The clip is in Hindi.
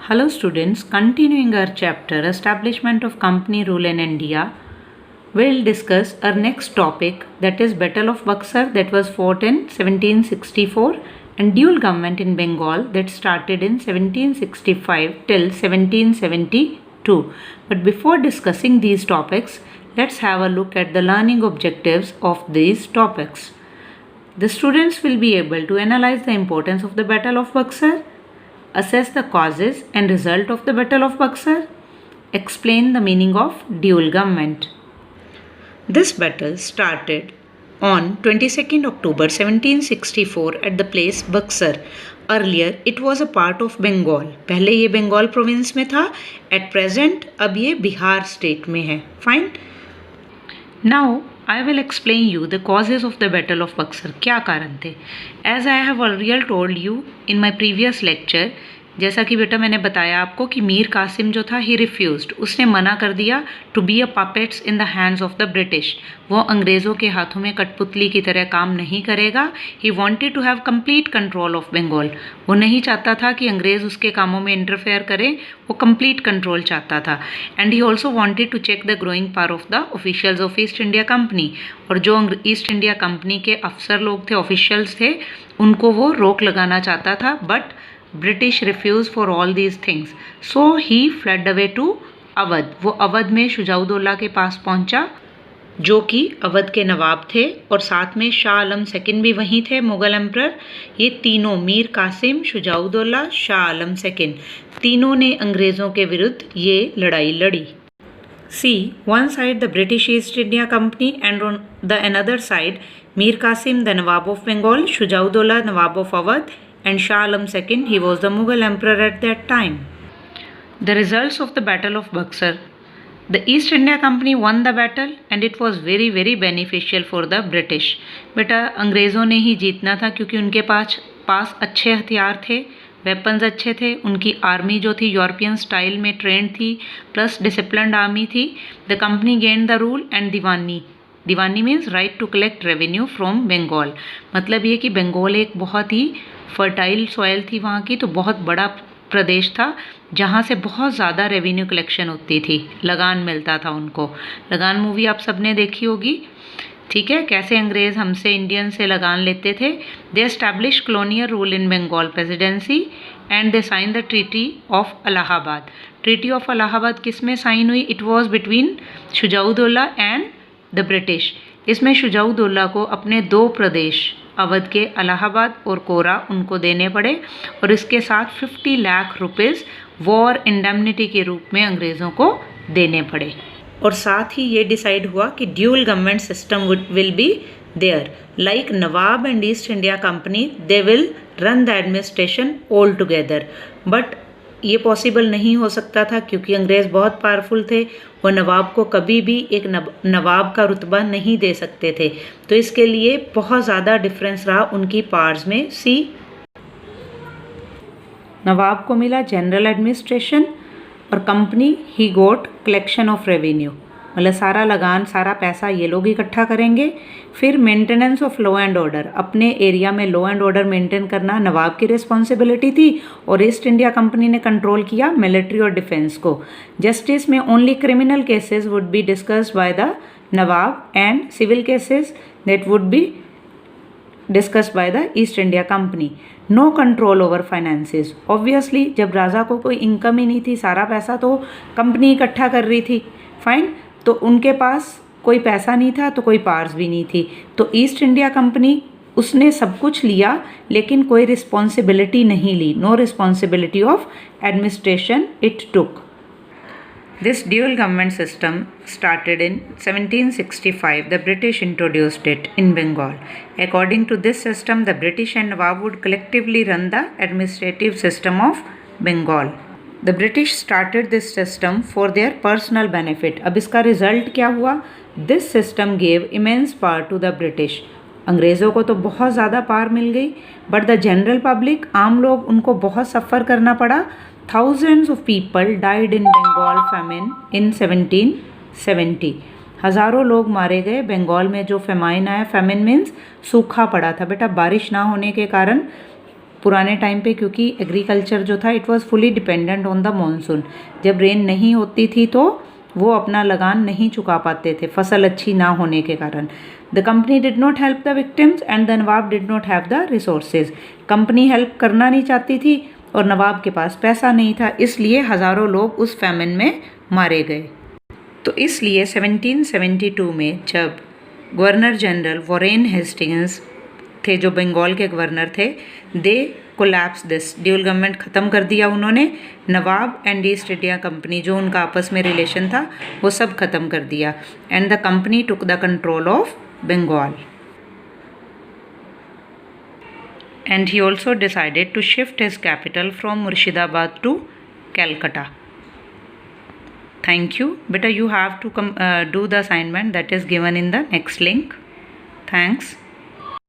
Hello students, continuing our chapter Establishment of Company Rule in India, we'll discuss our next topic, that is Battle of Buxar, that was fought in 1764, and dual government in Bengal that started in 1765 till 1772. But before discussing these topics, let's have a look at the learning objectives of these topics. The students will be able to analyze the importance of the Battle of Buxar, assess the causes and result of the Battle of Buxar, explain the meaning of dual government. This battle started on 22nd October 1764 at the place Buxar. Earlier it was a part of Bengal. पहले ये बंगाल प्रोविंस में था. At present अब ये बिहार स्टेट में है. Fine. Now I will explain you the causes of the Battle of Buxar. क्या कारण थे? As I have already told you in my previous lecture, जैसा कि बेटा मैंने बताया आपको कि मीर कासिम जो था ही रिफ्यूज्ड, उसने मना कर दिया to be a puppets in the hands of the British. वो अंग्रेज़ों के हाथों में कठपुतली की तरह काम नहीं करेगा. He wanted to have complete control of Bengal. वो नहीं चाहता था कि अंग्रेज़ उसके कामों में इंटरफेयर करें, वो कंप्लीट कंट्रोल चाहता था. And he also wanted to check the growing power of the officials of East India Company. और जो ईस्ट इंडिया कंपनी के अफसर लोग थे, ऑफिशियल्स थे, उनको वो रोक लगाना चाहता था. But British refused for all these things. So he fled away to Awadh. वो अवध में शुजाउद्दौला के पास पहुंचा, जो कि अवध के नवाब थे, और साथ में शाह आलम सेकंड भी वहीं थे, मुगल एम्परर. ये तीनों, मीर कासिम, शुजाउद्दौला, शाह आलम सेकंड, तीनों ने अंग्रेज़ों के विरुद्ध ये लड़ाई लड़ी. See, one side the British East India Company and on the another side Mir Qasim, the Nawab of Bengal, Shujaudullah, Nawab of Awadh, and Shah Alam II, he was the Mughal emperor at that time. The results of the Battle of Buxar. The East India Company won the battle and it was very very beneficial for the British. बेटा अंग्रेज़ों ने ही जीतना था क्योंकि उनके पास अच्छे हथियार थे, वेपन्स अच्छे थे, उनकी आर्मी जो थी यूरोपियन स्टाइल में ट्रेंड थी, प्लस डिसिप्लिन्ड आर्मी थी. The company gain the rule and Diwani means right to collect revenue from Bengal. मतलब ये कि बंगाल एक बहुत ही फर्टाइल सॉइल थी वहाँ की, तो बहुत बड़ा प्रदेश था जहाँ से बहुत ज़्यादा रेवेन्यू कलेक्शन होती थी, लगान मिलता था उनको. लगान मूवी आप सबने देखी होगी, ठीक है, कैसे अंग्रेज़ हमसे इंडियन से लगान लेते थे. They establish colonial rule in Bengal Presidency and they sign the Treaty of Allahabad. Treaty of Allahabad किस में साइन हुई? It was between Shujauddaula and the British. इसमें शुजाउद्दौला को अपने दो प्रदेश, अवध के इलाहाबाद और कोरा, उनको देने पड़े, और इसके साथ 50 लाख रुपीज़ वॉर इंडेमनिटी के रूप में अंग्रेज़ों को देने पड़े. और साथ ही ये डिसाइड हुआ कि dual government system will be there, like Nawab and East India Company, they will run the administration all together. But ये पॉसिबल नहीं हो सकता था क्योंकि अंग्रेज़ बहुत पावरफुल थे, वो नवाब को कभी भी एक नवाब का रुतबा नहीं दे सकते थे. तो इसके लिए बहुत ज़्यादा डिफरेंस रहा उनकी पावर्स में. सी, नवाब को मिला जनरल एडमिनिस्ट्रेशन और company he got collection of revenue. मतलब सारा लगान, सारा पैसा ये लोग इकट्ठा करेंगे. फिर maintenance of law and order, अपने एरिया में लॉ एंड ऑर्डर मेंटेन करना नवाब की रिस्पॉन्सिबिलिटी थी, और ईस्ट इंडिया कंपनी ने कंट्रोल किया मिलिट्री और डिफेंस को. जस्टिस में only criminal cases would be discussed by the Nawab and civil cases that would be discussed by the East India company. No control over finances. Obviously जब राजा को कोई इनकम ही नहीं थी, सारा पैसा तो कंपनी इकट्ठा कर रही थी. फाइन, तो उनके पास कोई पैसा नहीं था तो कोई पावर्स भी नहीं थी. तो ईस्ट इंडिया कंपनी उसने सब कुछ लिया लेकिन कोई रिस्पॉन्सिबिलिटी नहीं ली. No responsibility of administration it took. This dual government system started in 1765. The British introduced it in Bengal. According to this system, the British and Nawab would collectively run the administrative system of Bengal. The British started this system for their personal benefit. अब इसका रिजल्ट क्या हुआ? This system gave immense power to the British. अंग्रेज़ों को तो बहुत ज़्यादा पावर मिल गई, बट द जनरल पब्लिक, आम लोग, उनको बहुत सफ़र करना पड़ा. Thousands of people died in Bengal famine in 1770. हज़ारों लोग मारे गए बंगाल में जो फेमाइन आया. फेमिन मीन्स सूखा पड़ा था बेटा, बारिश ना होने के कारण पुराने टाइम पे क्योंकि एग्रीकल्चर जो था it was fully dependent on the monsoon, जब रेन नहीं होती थी तो वो अपना लगान नहीं चुका पाते थे फसल अच्छी ना होने के कारण। The company did not help the victims and the Nawab did not have the resources. Company help करना नहीं चाहती थी और नवाब के पास पैसा नहीं था, इसलिए हज़ारों लोग उस फैमिन में मारे गए। तो इसलिए 1772 में जब गवर्नर जनरल वॉरेन हेस्टिंग्स थे, जो बंगाल के गवर्नर थे, दे कोलैप्स दिस, ड्यूल गवर्नमेंट ख़त्म कर दिया उन्होंने। नवाब एंड ईस्ट इंडिया कंपनी जो उनका आपस में रिलेशन था वो सब ख़त्म कर दिया and the company took the control of Bengal. And he also decided to shift his capital from Murshidabad to Calcutta. Thank you. Beta, you have to do the assignment that is given in the next link. Thanks.